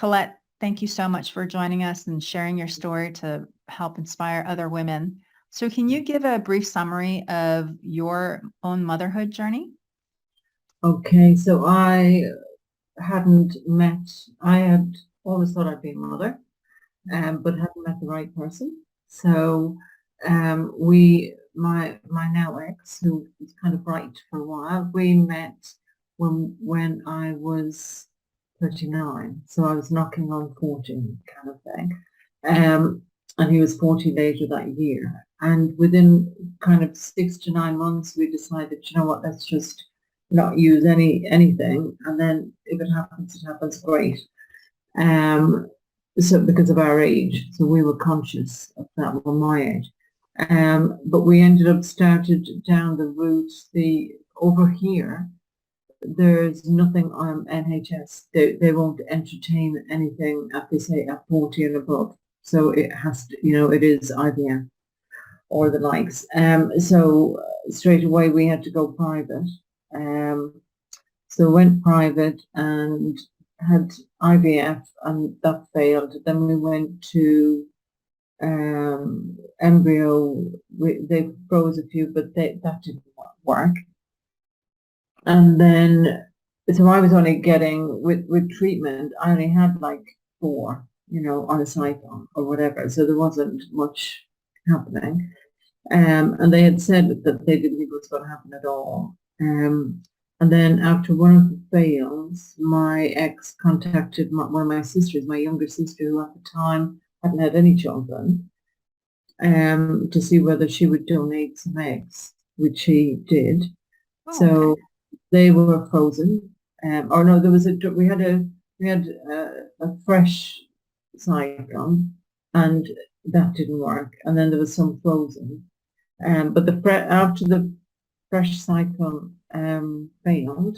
Colette, thank you so much for joining us and sharing your story to help inspire other women. So can you give a brief summary of your own motherhood journey? Okay, so I had always thought I'd be a mother, but hadn't met the right person. So my now ex, who was kind of right for a while, we met when I was 39. So I was knocking on 40 kind of thing. And he was 40 later that year. And within kind of 6 to 9 months, we decided, you know what, let's just not use anything. And then if it happens, great. So because of our age, so we were conscious of that on my age. But we ended up started down the route, over here, there's nothing on NHS. They won't entertain anything at, they say, at 40 and above. So it has to, it is IVF or the likes. So straight away we had to go private. So went private and had IVF, and that failed. Then we went to embryo. They froze a few, but that didn't work. And then, so I was only getting, with treatment, I only had like 4, on a cycle or whatever. So there wasn't much happening. And they had said that they didn't think it was going to happen at all. And then after one of the fails, my ex contacted one of my sisters, my younger sister, who at the time hadn't had any children, to see whether she would donate some eggs, which she did. Oh, so okay. They were frozen. Or no, we had a fresh cycle, and that didn't work. And then there was some frozen. But after the fresh cycle failed,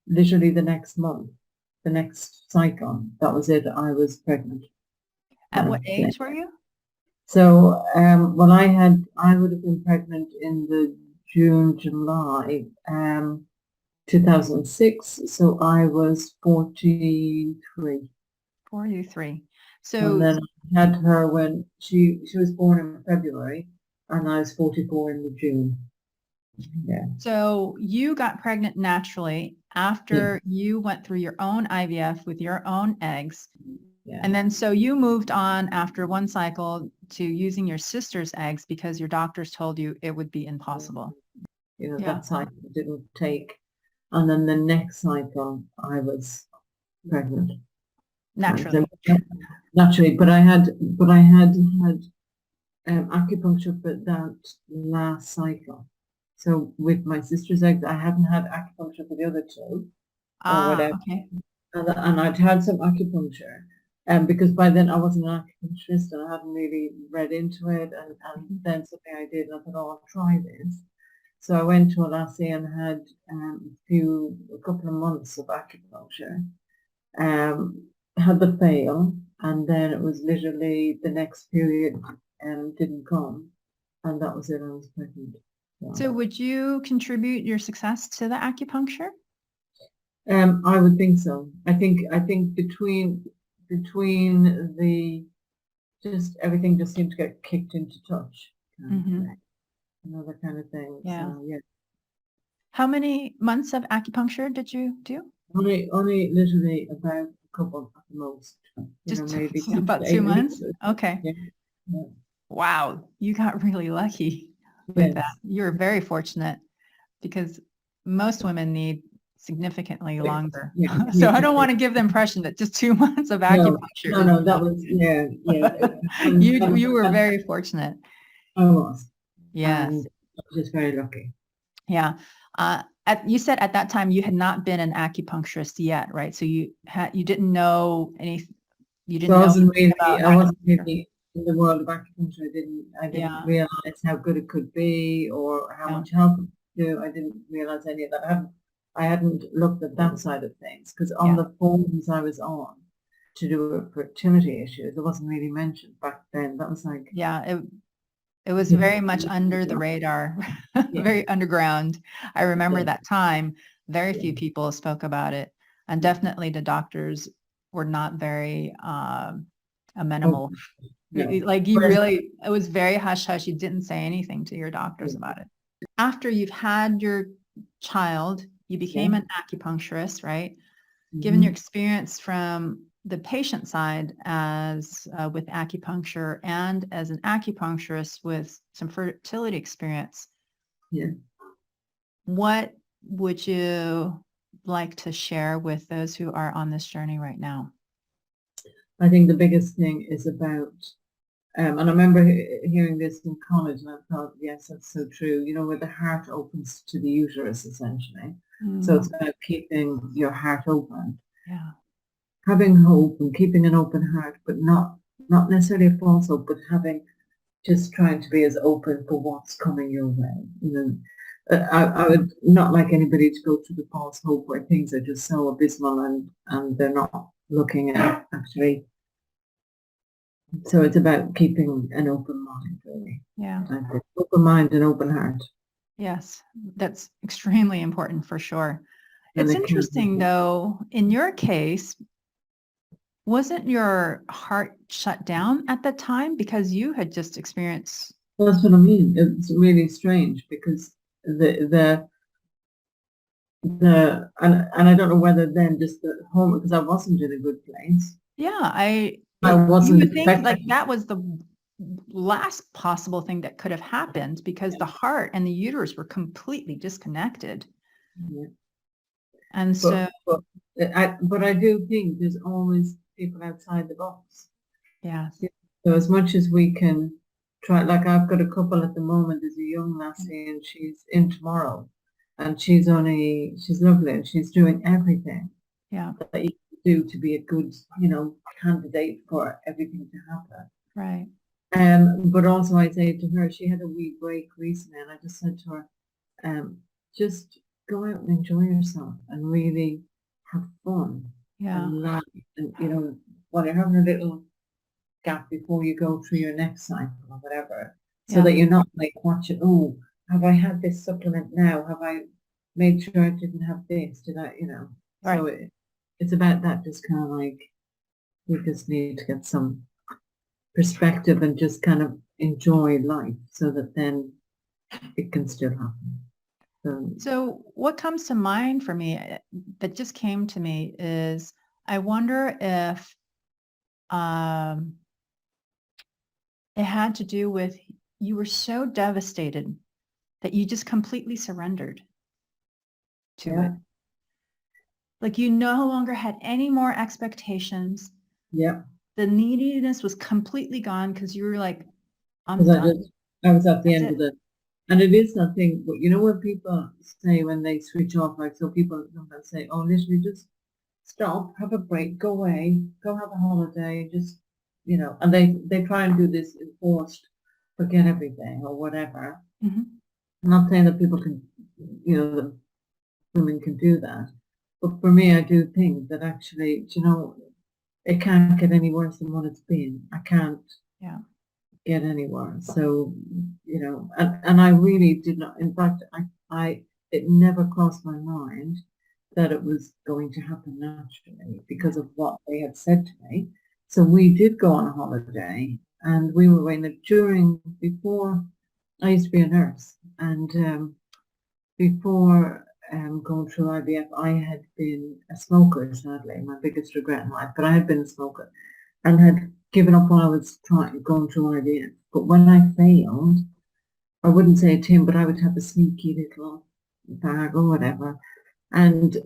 literally the next month, the next cycle, that was it. I was pregnant. At what age were you? So, well, I would have been pregnant in the June, July, 2006. So I was 43. 43. So, And then I had her when she was born in February, and I was 44 in the June. Yeah. So you got pregnant naturally after you went through your own IVF with your own eggs. Yeah. And then so you moved on after one cycle to using your sister's eggs because your doctors told you it would be impossible. That cycle didn't take. And then the next cycle, I was pregnant. Naturally. Naturally, but I had acupuncture for that last cycle. So with my sister's eggs, I hadn't had acupuncture for the other 2 or whatever. Okay. And I'd had some acupuncture, because by then I wasn't an acupuncturist and I hadn't really read into it. And then something I did, and I thought, oh, I'll try this. So I went to a lassie and had a couple of months of acupuncture. Had the fail, and then it was literally the next period didn't come, and that was it. I was pregnant. So would you contribute your success to the acupuncture? I would think so. I think between the just everything just seemed to get kicked into touch. Another kind of thing. Yeah. So, yeah. How many months of acupuncture did you do? Only literally about a couple at the most. Just maybe about 2 months? weeks. Okay. Yeah. Wow. You got really lucky with that. You're very fortunate because most women need significantly longer. Yeah. So I don't want to give the impression that just 2 months of acupuncture. No, that was, yeah. You were very fortunate. I was. Yes. And I was just very lucky. Yeah. You said at that time you had not been an acupuncturist yet, right? So you didn't know any, you didn't know I wasn't really in the world of acupuncture. I didn't realize how good it could be or how much help it could do. I didn't realize any of that. I hadn't looked at that side of things, because on the forums I was on to do with fertility issues, it wasn't really mentioned back then. That was like, it was very much under the radar, very underground. I remember that time, very few people spoke about it, and definitely the doctors were not very amenable. No. Like you really, it was very hush hush. You didn't say anything to your doctors about it. After you've had your child, you became an acupuncturist, right? Given your experience from the patient side as with acupuncture and as an acupuncturist with some fertility experience, what would you like to share with those who are on this journey right now? I think the biggest thing is about, and I remember hearing this in college, and I thought, yes, that's so true. You know, where the heart opens to the uterus, essentially. So it's about keeping your heart open. Yeah. Having hope and keeping an open heart, but not necessarily a false hope, but just trying to be as open for what's coming your way. You know, I would not like anybody to go through the false hope where things are just so abysmal and they're not looking at actually. So it's about keeping an open mind, really. Yeah. Open mind and open heart. Yes, that's extremely important for sure. And It's interesting though, in your case, wasn't your heart shut down at the time because you had just experienced? Well, that's what I mean. It's really strange because and I don't know whether then just the home, because I wasn't in a good place. Yeah, I wasn't you would think like that was the last possible thing that could have happened because the heart and the uterus were completely disconnected. Yeah. And so, but I do think there's always people outside the box. yeah. So as much as we can try, like I've got a couple at the moment, there's a young lassie and she's in tomorrow and she's lovely and she's doing everything that you can do to be a good, you know, candidate for everything to happen. Right. But also I say to her, she had a wee break recently and I just said to her, just go out and enjoy yourself and really have fun and laugh and, you know, when you're having a little gap before you go through your next cycle or whatever, so that you're not like watching, oh, have I had this supplement now? Have I made sure I didn't have this? Did I, you know? Right. So it's about that, just kind of like, we just need to get some perspective and just kind of enjoy life so that then it can still happen. So what comes to mind for me that just came to me is I wonder if it had to do with you were so devastated that you just completely surrendered to it. Like you no longer had any more expectations. Yeah. The neediness was completely gone because you were like, I'm done. I was at the end of it. And it is that thing, but you know what people say when they switch off, like, so people sometimes say, oh, literally just stop, have a break, go away, go have a holiday, just, you know, and they try and do this enforced, forget everything or whatever. I'm not saying that people can, you know, that women can do that. But for me, I do think that actually, you know, it can't get any worse than what it's been. I can't get anywhere. So, you know, and I really did not, in fact, it never crossed my mind that it was going to happen naturally because of what they had said to me. So we did go on a holiday and we were in it before, I used to be a nurse, and before going through IVF, I had been a smoker, sadly, my biggest regret in life, but I had been a smoker and had given up while I was going through IVF. But when I failed, I wouldn't say a tin, but I would have a sneaky little bag or whatever. And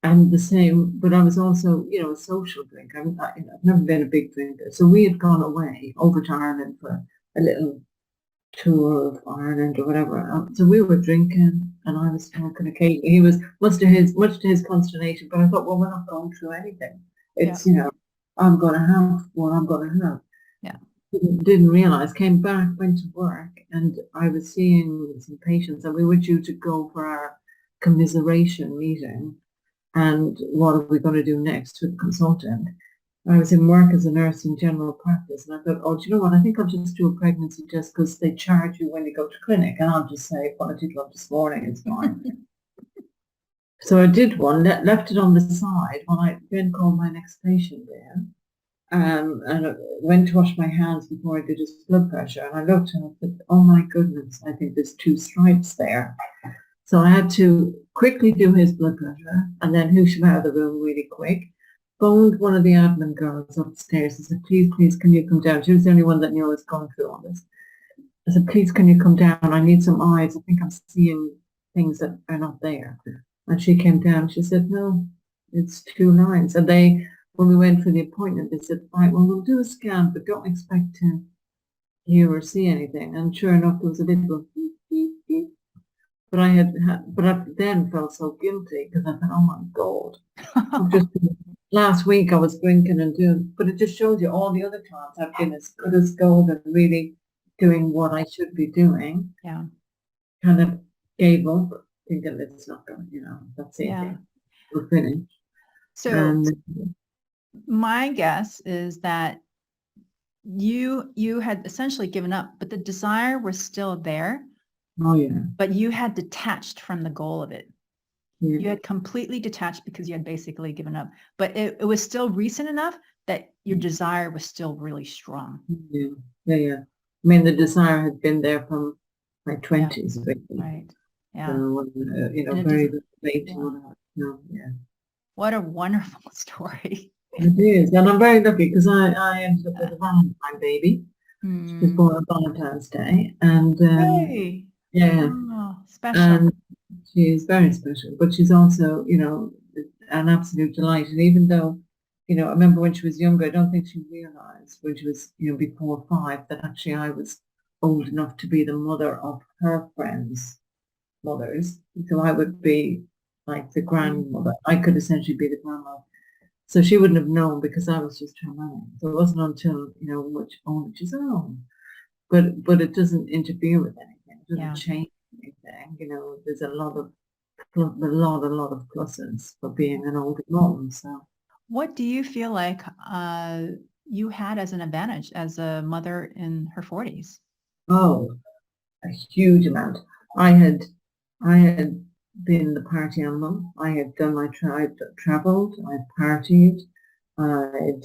the same, but I was also, you know, a social drinker. I've never been a big drinker. So we had gone away over to Ireland for a little tour of Ireland or whatever. So we were drinking and I was smoking occasionally. He was, much to his consternation, but I thought, well, we're not going through anything. It's, you know, I'm going to have what I'm going to have. Yeah. Didn't realize, came back, went to work, and I was seeing some patients, and we were due to go for our commiseration meeting. And what are we going to do next with the consultant? I was in work as a nurse in general practice, and I thought, oh, do you know what? I think I'll just do a pregnancy test because they charge you when you go to clinic, and I'll just say, well, I did one this morning, it's fine. So I did one, left it on the side when I then called my next patient there. And I went to wash my hands before I did his blood pressure. And I looked and I said, oh my goodness, I think there's 2 stripes there. So I had to quickly do his blood pressure and then hoosh him out of the room really quick. Phoned one of the admin girls upstairs and said, please, can you come down? She was the only one that knew I was going through all this. I said, please, can you come down? I need some eyes. I think I'm seeing things that are not there. And she came down. She said, no, it's 2 lines. And when we went for the appointment, they said, right, well, we'll do a scan, but don't expect to hear or see anything. And sure enough, there was a little beep, beep, beep. But I then felt so guilty because I thought, oh my God, just last week I was drinking and doing, but it just shows you all the other times I've been as good as gold and really doing what I should be doing. Yeah. Kind of gave up, thinking it's not going, that's it. Yeah. We're finished. So my guess is that you had essentially given up, but the desire was still there. Oh yeah. But you had detached from the goal of it. Yeah. You had completely detached because you had basically given up. But it was still recent enough that your desire was still really strong. Yeah. I mean, the desire had been there from my 20s. Yeah. Right. Yeah. So, very late. Yeah. What a wonderful story. It is. And I'm very lucky because I ended up with a Valentine baby. She was born on Valentine's Day. And hey. Yeah. Oh, special. And she is very special, but she's also, an absolute delight. And even though, I remember when she was younger, I don't think she realized when she was, before 5, that actually I was old enough to be the mother of her friends' mothers. So I would be like the grandmother. I could essentially be the grandmother. So she wouldn't have known because I was just her mum. So it wasn't until, much older she's but it doesn't interfere with anything. It doesn't change anything. There's a lot of pluses for being an older mom. So what do you feel like you had as an advantage as a mother in her 40s? Oh, a huge amount. I had been the party animal. I had done my traveled, I partied, I'd,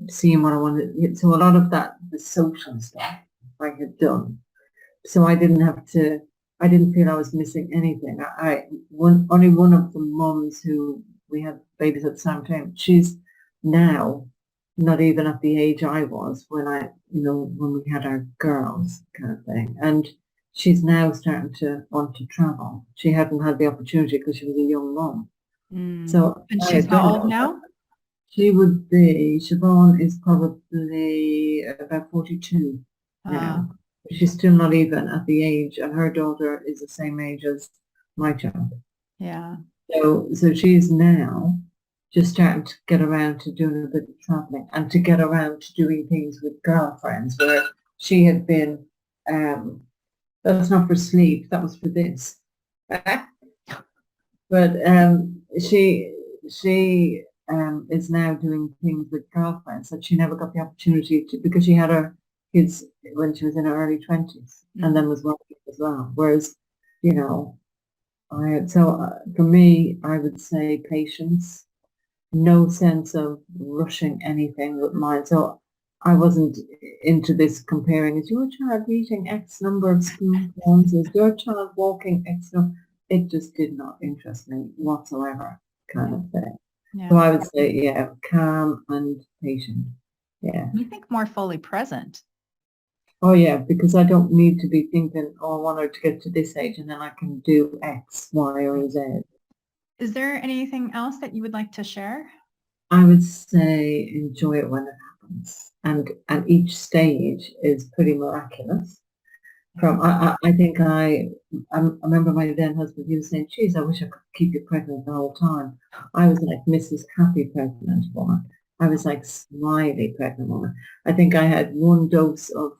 seen what I wanted. So a lot of that, the social stuff I had done. So I didn't feel I was missing anything. Only one of the mums who we had babies at the same time, she's now not even at the age I was when when we had our girls kind of thing. And she's now starting to want to travel. She hadn't had the opportunity because she was a young mom. So and she's how old now? She would be, Siobhan is probably about 42 now. She's still not even at the age, and her daughter is the same age as my child. Yeah. So she's now just starting to get around to doing a bit of traveling and to get around to doing things with girlfriends where she had been, that's not for sleep, that was for this. But she is now doing things with girlfriends that she never got the opportunity to because she had her kids when she was in her early 20s and then was working as well. Whereas, for me, I would say patience, no sense of rushing anything with mine. So I wasn't into this comparing, is your child eating X number of spoonfuls? Is your child walking X number? It just did not interest me whatsoever, kind of thing. Yeah. So I would say, calm and patient. Yeah. I think more fully present. Oh yeah, because I don't need to be thinking, oh, I want her to get to this age and then I can do X, Y, or Z. Is there anything else that you would like to share? I would say enjoy it when it happens. And each stage is pretty miraculous. I remember my then husband, he was saying, geez, I wish I could keep you pregnant the whole time. I was like Mrs. Happy pregnant woman. I was like smiley pregnant woman. I think I had 1 dose of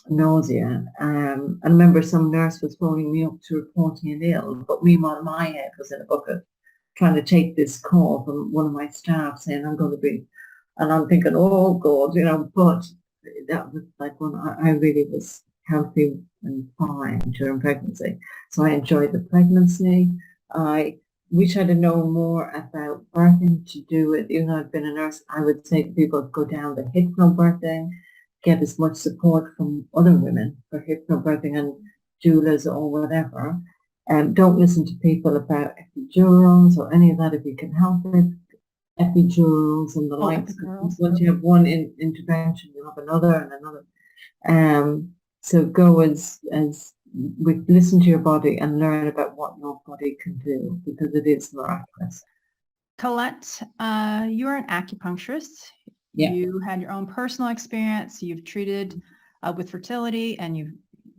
nausea. I remember some nurse was phoning me up to report me ill, but meanwhile my head was in a bucket trying to take this call from one of my staff saying I'm going to be, and I'm thinking, oh God, but that was like when I really was healthy and fine during pregnancy. So I enjoyed the pregnancy. I wish I'd have known more about birthing to do it. Even though I've been a nurse, I would say to people, go down the hypnobirthing, get as much support from other women for hypnobirthing and doulas or whatever. And don't listen to people about epidurals or any of that if you can help it. Epidurals and the likes. Once you have one intervention, you have another and another. So go as with listen to your body and learn about what your body can do, because it is miraculous. 𝐬𝐁, you're an acupuncturist. Yeah. You had your own personal experience. You've treated with fertility, and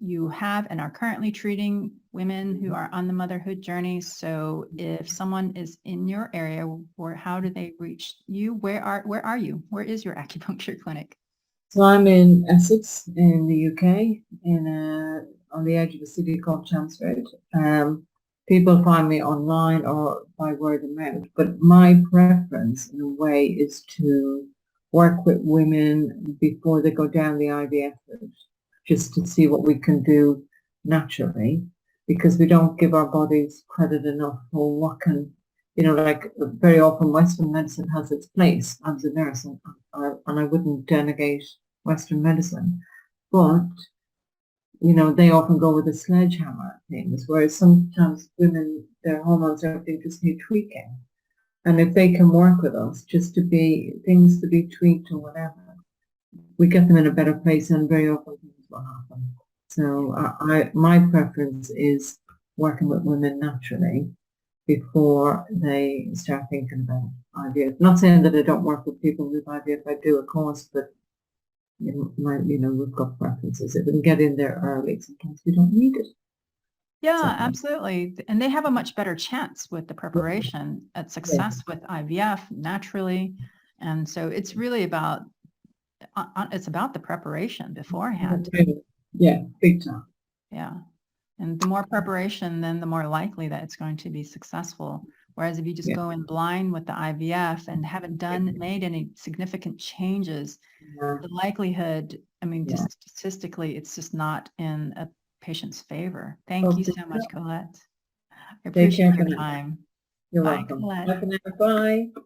you have and are currently treating women who are on the motherhood journey. So if someone is in your area, or how do they reach you? Where are you? Where is your acupuncture clinic? So I'm in Essex in the UK, on the edge of a city called Chelmsford. People find me online or by word of mouth, but my preference in a way is to work with women before they go down the IVF route, just to see what we can do naturally, because we don't give our bodies credit enough for what can, like very often Western medicine has its place. I was a nurse and I wouldn't denegate Western medicine, but they often go with the sledgehammer things, whereas sometimes women, their hormones, everything just need tweaking. And if they can work with us, just things to be tweaked or whatever, we get them in a better place, and very often things will happen. So my preference is working with women naturally before they start thinking about IVF. Not saying that I don't work with people with IVF. I do, of course, but we've got preferences. If we can get in there early, sometimes we don't need it. Yeah, absolutely. And they have a much better chance with the preparation at success with IVF naturally. And so it's really about the preparation beforehand. Yeah, big time. Yeah. And the more preparation, then the more likely that it's going to be successful. Whereas if you just go in blind with the IVF and haven't made any significant changes, the likelihood, just statistically, it's just not in a patient's favor. Thank you so much, 𝐬𝐁. I appreciate your time. You're Bye, welcome. 𝐬𝐁. Bye.